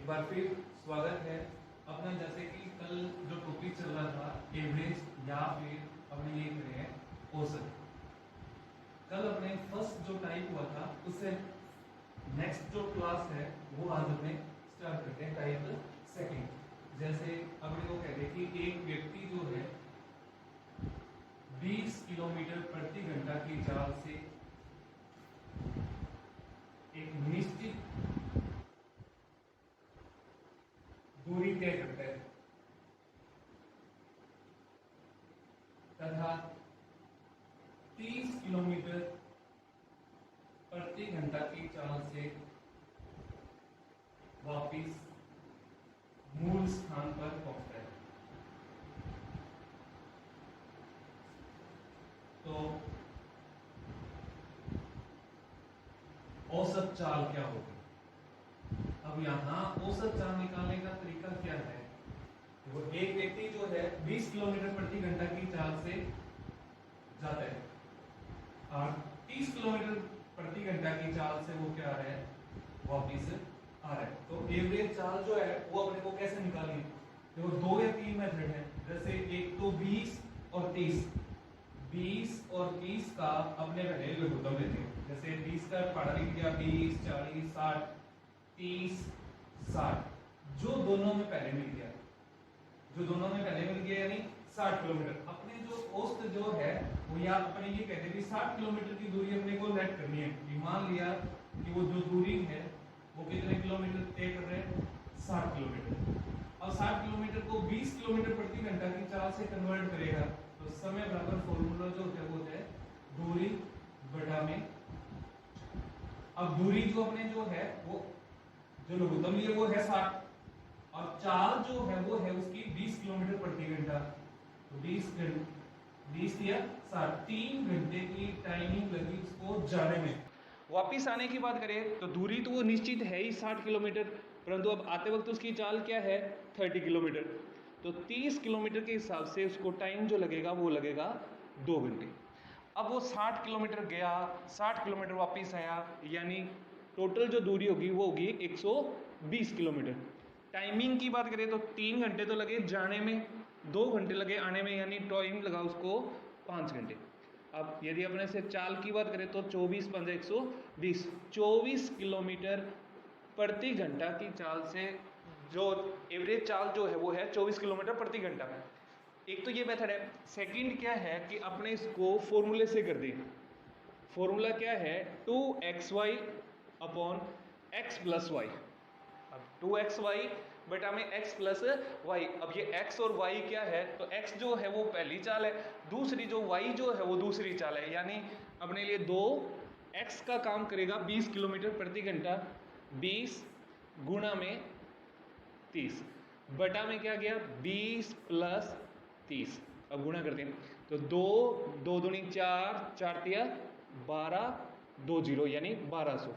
बार फिर स्वागत है अपना। जैसे कि कल जो टॉपिक चल रहा था एवरेज या फिर अपने ये करें हैं औसत। कल अपने फर्स्ट जो टाइप हुआ था उससे नेक्स्ट जो क्लास है वो आज अपने स्टार्ट करते हैं टाइप सेकंड। जैसे अपने को कहते हैं कि एक व्यक्ति जो है 20 किलोमीटर प्रति घंटा की चाल से एक निश्चित दूरी तय करता है तथा 30 किलोमीटर प्रति घंटा की चाल से वापिस मूल स्थान पर पहुंचता है। तो औसत चाल क्या होगी? अब यहां औसत चाल निकालने का तरीका क्या है? वो एक व्यक्ति जो है 20 किलोमीटर प्रति घंटा की चाल से जाता है और 30 किलोमीटर प्रति घंटा की चाल से वो क्या आ रहा है, वापिस आ रहा है। तो एवरेज चाल जो है वो अपने को कैसे निकालनी? देखो 2 या 3 मेथड है। जैसे एक तो 20 और 20 और 30 का अपने पहले लघुत्तम लेते हैं। जैसे 20 का पढ़ा लिख दिया 20, 40, 60, 30, 60 जो दोनों में पहले मिल गया, यानी 60 किलोमीटर। अपने जो औसत जो है वो या अपने ये कहते हैं कि 60 किलोमीटर की दूरी अपने को नेट करनी है। कि मान लिया कि वो जो दूरी है वो कितने किलोमीटर तय कर रहे हैं? 60 किलोमीटर। अब 60 किलोमीटर को 20 किलोमीटर प्रति घंटा की चाल से कन्वर्ट करेगा तो समय बराबर फॉर्मूला जो होता है वो होता है दूरी बटा में। अब दूरी जो अपने जो है वो जो लघुत्तम लिए वो है 60 और चाल जो है वो है उसकी 20 किलोमीटर प्रति घंटा। तो 20 दिया 60, 3 घंटे की टाइमिंग लगी उसको जाने में। वापिस आने की बात करें तो दूरी तो वो निश्चित है ही 60 किलोमीटर, परंतु अब आते वक्त उसकी चाल क्या है? 30 किलोमीटर। तो 30 किलोमीटर के हिसाब से उसको टाइम जो लगेगा वो लगेगा 2 घंटे। अब वो 60 किलोमीटर गया, 60 किलोमीटर वापिस आया, यानी टोटल जो दूरी होगी वो होगी 120 किलोमीटर। टाइमिंग की बात करें तो 3 घंटे तो लगे जाने में, 2 घंटे लगे आने में, यानी टाइम लगा उसको 5 घंटे। अब यदि अपने से चाल की बात करें तो 24 पंजे 120, 24 किलोमीटर प्रति घंटा की चाल से जो एवरेज चाल जो है वो है 24 किलोमीटर प्रति घंटा। एक तो ये मेथड है। सेकंड क्या है कि अपने इसको फॉर्मूले से कर दें। फॉर्मूला क्या है? 2xy upon x plus Y. अब 2xy बटा में x प्लस वाई। अब ये x और y क्या है? तो x जो है वो पहली चाल है, दूसरी जो y जो है वो दूसरी चाल है। यानी अपने लिए 2x का काम करेगा 20 किलोमीटर प्रति घंटा, 20 गुणा में 30 बटा में क्या गया? 20 प्लस 30। अब गुणा करते हैं तो 2 दूनी 4, 4 तिया 12, 2 जीरो यानी 1200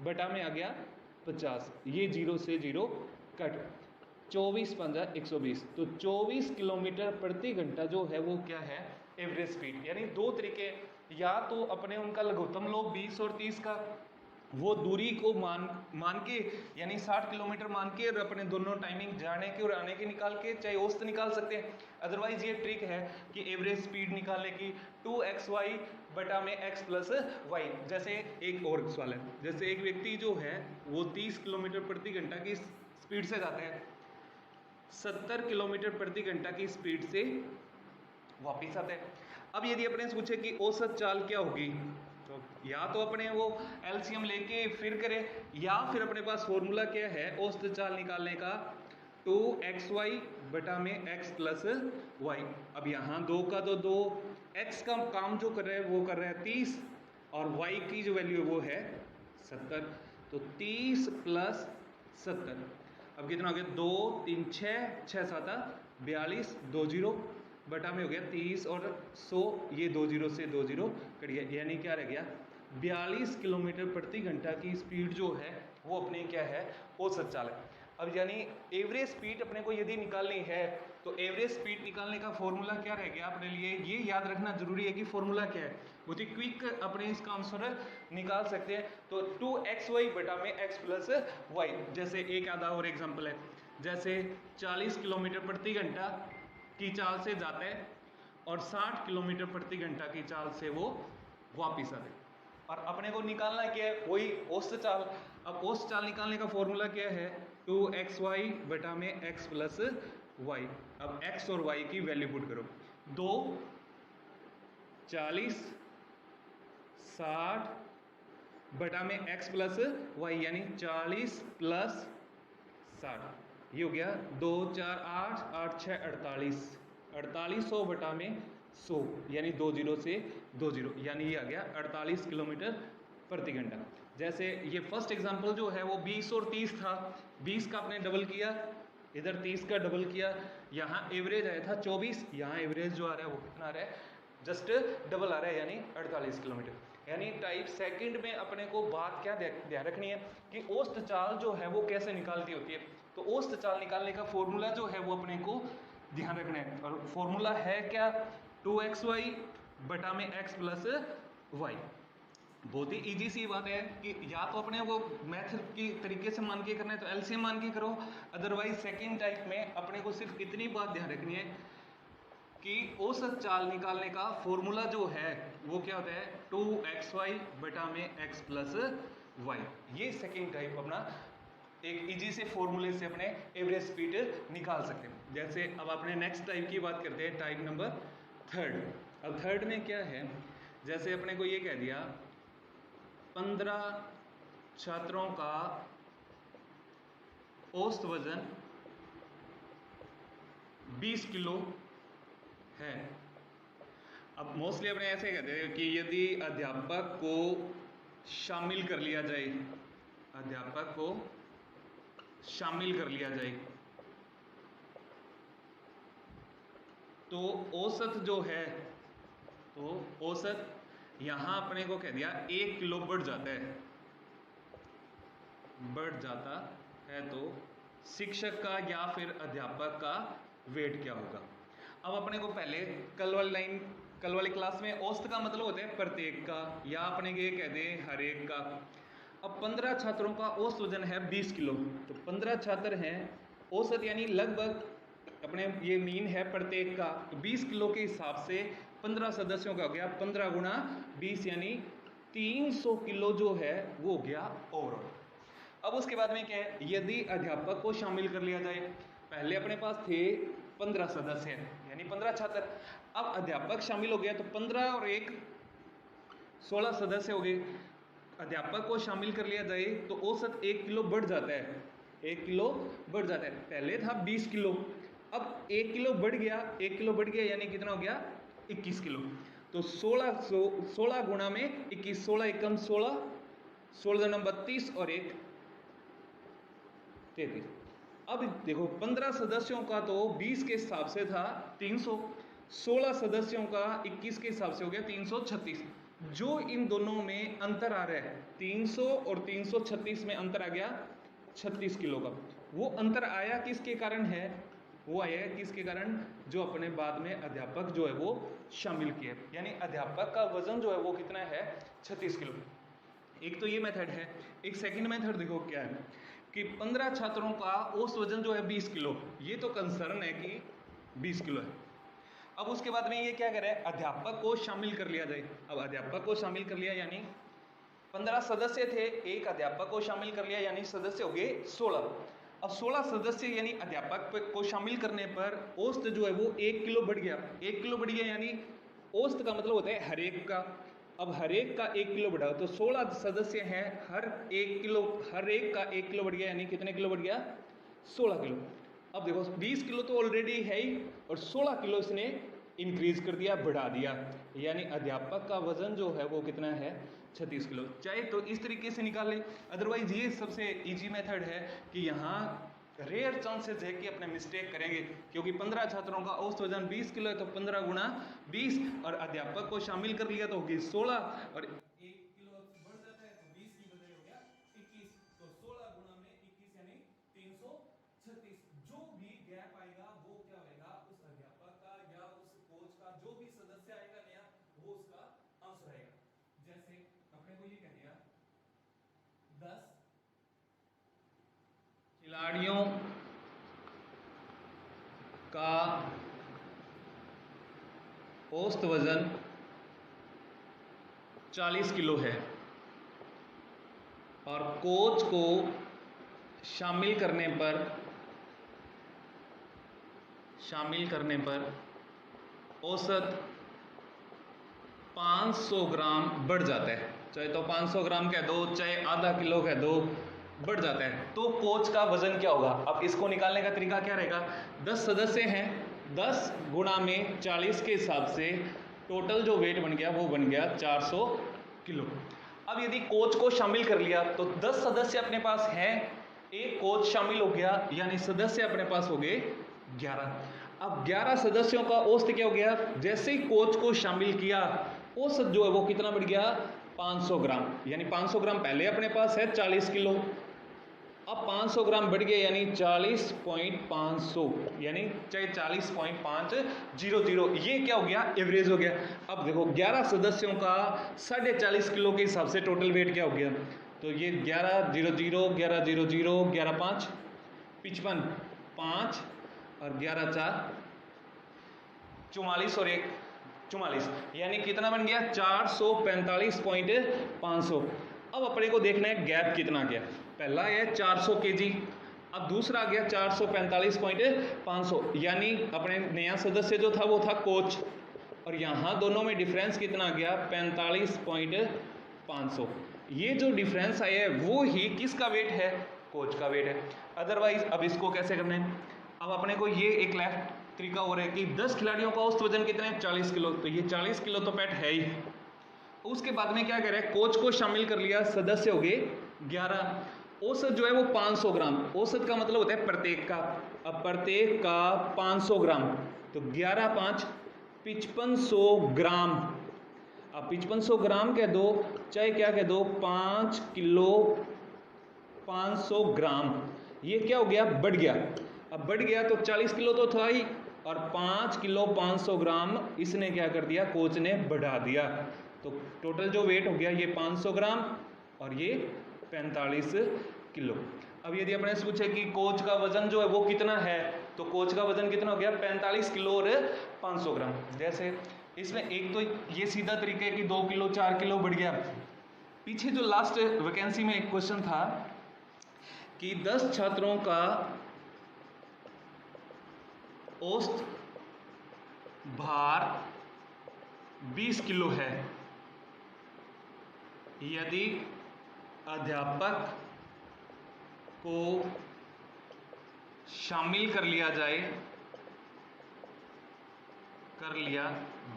बटा में आ गया 50। ये 0 से 0 कट, 24 पंजा 120। तो 24 किलोमीटर प्रति घंटा जो है वो क्या है? Average speed. यानी 2 तरीके, या तो अपने उनका लघुत्तम लो 20 और 30 का, वो दूरी को मान के यानी 60 किलोमीटर मान के और अपने दोनों टाइमिंग जाने के और आने के निकाल के चाहे औसत निकाल सकते हैं। अदरवाइज ये ट्रिक है कि एवरेज स्पीड निकालने की 2xy बटा में x प्लस वाई। जैसे एक और सवाल है, जैसे एक व्यक्ति जो है वो 30 किलोमीटर प्रति घंटा की स्पीड से जाता है, 70 किलोमीटर प्रति घंटा की स्पीड से वापिस आता है। अब यदि अपने से पूछे कि औसत चाल क्या होगी, तो या तो अपने वो एलसीएम लेके फिर करें, या फिर अपने पास फॉर्मूला क्या है औसत चाल निकालने का? 2xy बटा में x प्लस वाई। अब यहाँ 2 का तो 2, x का काम जो कर रहा है वो कर रहा है 30 और y की जो वैल्यू है वो है 70। तो 30 प्लस 70, अब कितना हो गया? 2 3 6 6 7 42, 2 जीरो बटा में हो गया 30 और 100, ये 2 जीरो से 2 जीरो कट गया, यानी क्या रह गया? 42 किलोमीटर प्रति घंटा की स्पीड जो है वो अपने क्या है? औसत चाल है। अब यानी एवरेज स्पीड अपने को यदि निकालनी है तो एवरेज स्पीड निकालने का फॉर्मूला क्या रह गया अपने लिए, ये याद रखना जरूरी है कि फॉर्मूला क्या है। बहुत ही क्विक अपने इसका आंसर निकाल सकते हैं। तो 2xy बटा में x प्लस वाई। जैसे एक आधा और एग्जांपल है, जैसे 40 किलोमीटर प्रति घंटा की चाल से जाता है और 60 किलोमीटर प्रति घंटा की चाल से वो वापिस आते हैं, और अपने को निकालना क्या है, वही औसत चाल। अब औसत चाल निकालने का फॉर्मूला क्या है, 2xy बटा में x प्लस वाई। अब x और y की वैल्यू पुट करो, 2 40 60 बटा में x प्लस वाई, यानी 40 प्लस 60, ये हो गया 2 4 8 8 6 48, 4800 बटा में 100, यानी 2 जीरो से 2 जीरो, यानी ये आ गया 48 किलोमीटर प्रति घंटा। जैसे ये फर्स्ट एग्जांपल जो है वो 20 और 30 था, 20 का आपने डबल किया, इधर 30 का डबल किया, यहाँ एवरेज आया था 24, यहाँ एवरेज जो आ रहा है वो कितना आ रहा है, जस्ट डबल आ रहा है, यानी 48 किलोमीटर। यानी टाइप सेकंड में अपने को बात क्या ध्यान रखनी है कि औसत चाल जो है वो कैसे निकालती होती है। तो औसत चाल निकालने का फॉर्मूला जो है वो अपने को ध्यान रखना है, और फॉर्मूला है क्या, 2xy बटा में x प्लस वाई। बहुत ही इजी सी बात है कि या तो अपने को मैथ की तरीके से मान के करना है तो एलसीएम मान के करो, अदरवाइज सेकंड टाइप में अपने को सिर्फ इतनी बात ध्यान रखनी है कि औसत चाल निकालने का फॉर्मूला जो है वो क्या होता है, 2xy बटा में x प्लस वाई। ये सेकंड टाइप अपना एक इजी से फॉर्मूले से अपने एवरेज स्पीड निकाल सकते हैं। जैसे अब अपने नेक्स्ट टाइप की बात करते हैं, टाइप नंबर थर्ड। अब थर्ड में क्या है, जैसे अपने को ये कह दिया 15 छात्रों का औसत वजन 20 किलो है। अब मोस्टली अपने ऐसे कहते हैं कि यदि अध्यापक को शामिल कर लिया जाए, अध्यापक को शामिल कर लिया जाए तो औसत जो है, तो औसत यहां अपने को कह दिया 1 किलो बढ़ जाता है, बढ़ जाता है, तो शिक्षक का या फिर अध्यापक का वेट क्या होगा। अब अपने को पहले कल वाली क्लास में औसत का मतलब होता है प्रत्येक का, या अपने ये कह दें हर एक का। अब 15 छात्रों का औसत वजन है 20 किलो, तो 15 छात्र हैं, औसत यानी लगभग अपने ये मीन है प्रत्येक का, तो 20 किलो के हिसाब से 15 सदस्यों का हो गया 15 गुणा 20, यानी 300 किलो जो है वो हो गया ओवरऑल। अब उसके बाद में क्या है, यदि अध्यापक को शामिल कर लिया जाए, पहले अपने पास थे 15 सदस्य यानी 15 छात्र, अब अध्यापक शामिल हो गया तो 15 और 1 16 सदस्य हो गए। अध्यापक को शामिल कर लिया जाए तो औसत 1 किलो बढ़ जाता है, 1 किलो बढ़ जाता है। पहले था 20 किलो, अब 1 किलो बढ़ गया, 1 किलो बढ़ गया यानी कितना हो गया 21 किलो। तो 16 गुणा में 21, 16 एकम 16, 16 नंबर 32 और 1 33। अब देखो 15 सदस्यों का तो 20 के हिसाब से था 300, 16 सदस्यों का 21 के हिसाब से हो गया 336। जो इन दोनों में अंतर आ रहा है 300 और 336 में अंतर आ गया 36 किलो का। वो अंतर आया किसके कारण है, वो आया है किसके कारण, जो अपने बाद में अध्यापक जो है वो शामिल किया, यानी अध्यापक का वजन जो है वो कितना है 36 किलो। एक तो ये मेथड है। एक सेकंड मेथड देखो क्या है कि 15 छात्रों का औसत वजन जो है 20 किलो, ये तो कंसर्न है कि 20 किलो है। अब उसके बाद में ये क्या करे, अध्यापक को शामिल कर लिया जाए। अब अध्यापक को शामिल कर लिया यानी 15 सदस्य थे, एक अध्यापक को शामिल कर लिया यानी सदस्य हो गए 16। अब 16 सदस्य यानी अध्यापक को शामिल करने पर औसत जो है वो 1 किलो बढ़ गया, 1 किलो बढ़ गया, यानी औसत का मतलब होता है हर एक का। अब हर एक का 1 किलो बढ़ा, तो 16 सदस्य हैं, हर एक का 1 किलो बढ़ गया, यानी कितने किलो बढ़ गया 16 किलो। अब देखो 20 किलो तो ऑलरेडी है ही, और 16 किलो इसने इंक्रीज कर दिया, बढ़ा दिया, यानी अध्यापक का वजन जो है वो कितना है 36 किलो। चाहे तो इस तरीके से निकाल ले, अदरवाइज ये सबसे इजी मेथड है कि यहाँ रेयर चांसेस है कि अपने मिस्टेक करेंगे, क्योंकि 15 छात्रों का औसत वजन 20 किलो है, तो 15 गुणा 20 और अध्यापक को शामिल कर लिया तो होगी 16, और 1 किलो बढ़ जाता है तो 20 की बजाय हो गया 21, तो 16 गुणा में 21 यानी 336। जो भी गैप आएगा वो क्या होगा खिलाड़ियों का औसत वजन 40 किलो है और कोच को शामिल करने पर औसत 500 ग्राम बढ़ जाता है, चाहे तो 500 ग्राम कह दो चाहे आधा किलो कह दो, बढ़ जाता है, तो कोच का वजन क्या होगा। अब इसको निकालने का तरीका क्या रहेगा, 10 सदस्य हैं, 10 गुणा में 40 के हिसाब से टोटल जो वेट बन गया वो बन गया 400 किलो। अब यदि कोच को शामिल कर लिया तो 10 सदस्य अपने पास हैं, एक कोच शामिल हो गया, यानी सदस्य अपने पास हो गए 11। अब 11 सदस्यों का औसत क्या हो गया, जैसे ही कोच को शामिल किया औसत जो है वो कितना बढ़ गया, 500 ग्राम, यानी 500 ग्राम पहले अपने पास है 40 किलो, अब 500 ग्राम बढ़ गया यानी 40.500, यानी चाहे 40.500, ये क्या हो गया, एवरेज हो गया। अब देखो 11 सदस्यों का 40.5 किलो के हिसाब से टोटल वेट क्या हो गया, तो ये 11 0 0 11 0 0 11 5 55 5 और 11 4 44 और 1 44, यानी कितना बन गया 445.500। अब अपने को देखना है गैप कितना गया, पहला है 400 केजी, अब दूसरा आ गया 445.500, यानी अपने नया सदस्य जो था वो था कोच, और यहाँ दोनों में डिफरेंस कितना गया 45.500। ये जो डिफरेंस आया है वो ही किसका वेट है, कोच का वेट है। अदरवाइज अब इसको कैसे करना है, अब अपने को ये एक लेफ्ट तरीका हो रहा है कि 10 खिलाड़ियों का औसत वजन कितना है 40 किलो, तो ये 40 किलो तो पेट है ही। उसके बाद में क्या कह रहा है, कोच को शामिल कर लिया, सदस्य हो गए 11, औसत जो है वो 500 ग्राम, औसत का मतलब होता है प्रत्येक का, अब प्रत्येक का 500 ग्राम, तो 11 5 5500 ग्राम, अब 5500 ग्राम कह दो चाहे क्या कह दो, 5 किलो 500 ग्राम, ये क्या हो गया, बढ़ गया। अब बढ़ गया तो 40 किलो तो था ही, और 5 किलो 500 ग्राम इसने क्या कर दिया, कोच ने बढ़ा दिया, तो टोटल जो वेट हो गया ये 500 ग्राम और ये 45 किलो। अब यदि अपने से पूछे कि कोच का वजन जो है वो कितना है, तो कोच का वजन कितना हो गया 45 किलो और 500 ग्राम। जैसे इसमें एक तो ये सीधा तरीका है कि 2 किलो 4 किलो बढ़ गया। पीछे जो लास्ट वैकेंसी में एक क्वेश्चन था कि 10 छात्रों का औसत भार 20 किलो है, यदि अध्यापक को शामिल कर लिया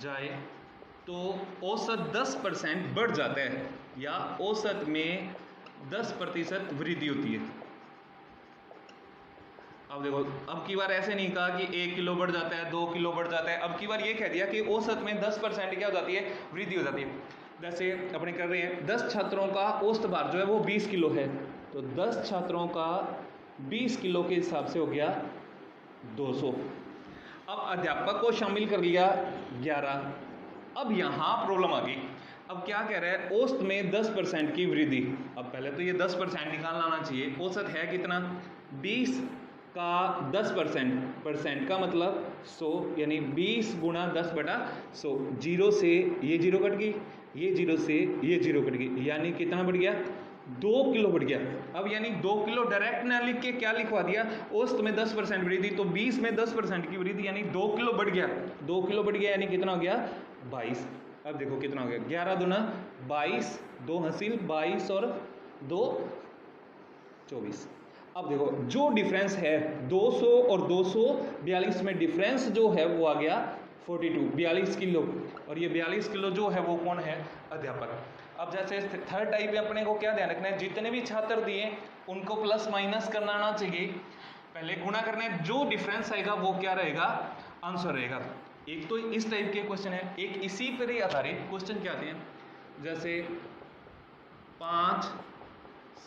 जाए तो औसत 10% बढ़ जाता है, या औसत में 10% वृद्धि होती है। अब देखो, अब की बार ऐसे नहीं कहा कि 1 किलो बढ़ जाता है 2 किलो बढ़ जाता है, अब की बार ये कह दिया कि औसत में 10% क्या हो जाती है, वृद्धि हो जाती है। जैसे अपने कर रहे हैं 10 छात्रों का औसत भार जो है वो 20 किलो है, तो 10 छात्रों का 20 किलो के हिसाब से हो गया 200। अब अध्यापक को शामिल कर लिया 11। अब यहाँ प्रॉब्लम आ गई, अब क्या कह रहा है, औसत में 10% की वृद्धि। अब पहले तो ये 10% निकालना आना चाहिए, औसत है कितना 20 का 10%, का मतलब 100, यानी 20 गुणा 10/100, जीरो से ये जीरो कट गई, ये जीरो से ये जीरो कट गई, यानी कितना बढ़ गया 2 किलो बढ़ गया। अब यानी 2 किलो डायरेक्ट ना लिख के क्या लिखवा दिया, औसत में 10% वृद्धि, तो 20 में 10% की वृद्धि यानी 2 किलो बढ़ गया, 2 किलो बढ़ गया यानी कितना हो गया 22। अब देखो कितना हो गया 11 दूना 22, 2 हासिल 22 और 2 24। अब देखो जो डिफरेंस है 200 और 242 में डिफरेंस जो है वो आ गया 42 किलो, और ये 42 किलो जो है वो कौन है, अध्यापक। अब जैसे थर्ड टाइप में अपने को क्या ध्यान रखना है, जितने भी छात्र दिए उनको प्लस माइनस करना आना चाहिए, पहले गुणा करना है, जो डिफरेंस आएगा वो क्या रहेगा, आंसर रहेगा। एक तो इस टाइप के क्वेश्चन है, एक इसी पर ही आधारित क्वेश्चन क्या आते हैं, जैसे 5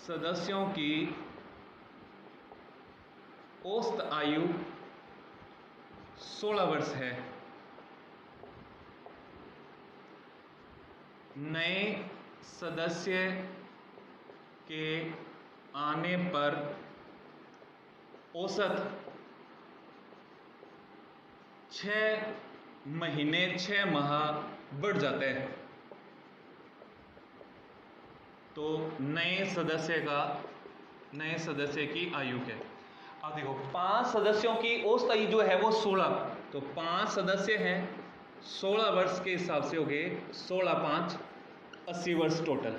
सदस्यों की औसत आयु 16 वर्ष है, नए सदस्य के आने पर औसत 6 महीने 6 माह बढ़ जाते हैं, तो नए सदस्य की आयु क्या है। अब देखो 5 सदस्यों की औसत आयु जो है वो 16, तो 5 सदस्य हैं, 16 वर्ष के हिसाब से हो गए 16 5 80 वर्ष टोटल।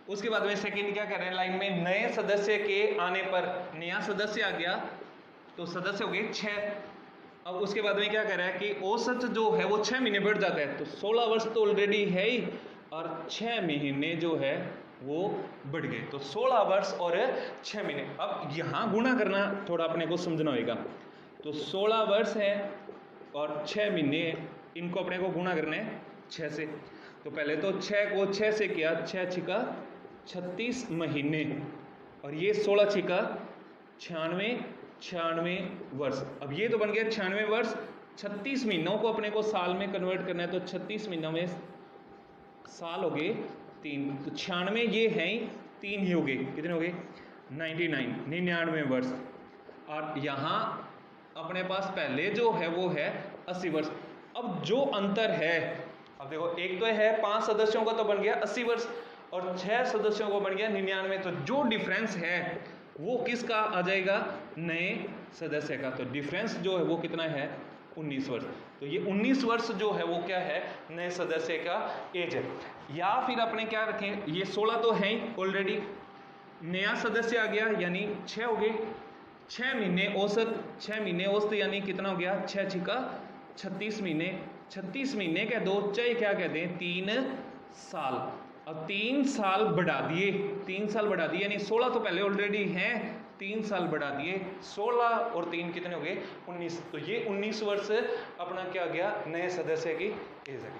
उसके बाद में सेकंड क्या कर रहे हैं लाइन में, नए सदस्य के आने पर नया सदस्य आ गया तो सदस्य हो गए 6। अब उसके बाद में क्या कह रहा है कि औसत जो है वो 6 महीने बढ़ जाता है, तो 16 वर्ष तो ऑलरेडी है ही और 6 महीने जो है वो बढ़ गए, तो 16 वर्ष और 6 महीने। अब यहाँ गुणा करना थोड़ा अपने को समझना होगा, तो 16 वर्ष है और 6 महीने, इनको अपने को गुणा करना है 6 से। तो पहले तो 6 को 6 से किया, 6 छिका 36 महीने और ये 16 छिका 96 वर्ष। अब ये तो बन गया 96 वर्ष, 36 महीनों को अपने को साल में कन्वर्ट करना है, तो 36 महीनों में साल हो गए 3, तो 96 ये हैं 3 ही हो गए, कितने हो गए 99 वर्ष। और यहाँ अपने पास पहले जो है वो है 80 वर्ष। अब जो अंतर है, अब देखो एक तो है 5 सदस्यों का तो बन गया 80 वर्ष और 6 सदस्यों को बन गया 99, तो जो डिफरेंस है वो किसका आ जाएगा, नए सदस्य का। तो डिफरेंस जो है वो कितना है 19 वर्ष, तो ये 19 वर्ष जो है वो क्या है नए सदस्य का एज है। या फिर अपने क्या रखें, ये 16 तो है ही ऑलरेडी, नया सदस्य आ गया यानी 6 हो गए, 6 महीने औसत, 6 महीने औसत यानी कितना हो गया 6 छिका 36 महीने, 36 महीने कह दो चाहे क्या कहते हैं 3 साल। अब 3 साल बढ़ा दिए, 3 साल बढ़ा दिए यानी 16 तो पहले ऑलरेडी हैं, 3 साल बढ़ा दिए, 16 और 3 कितने हो गए 19, तो ये 19 वर्ष अपना क्या गया नए सदस्य की एज है।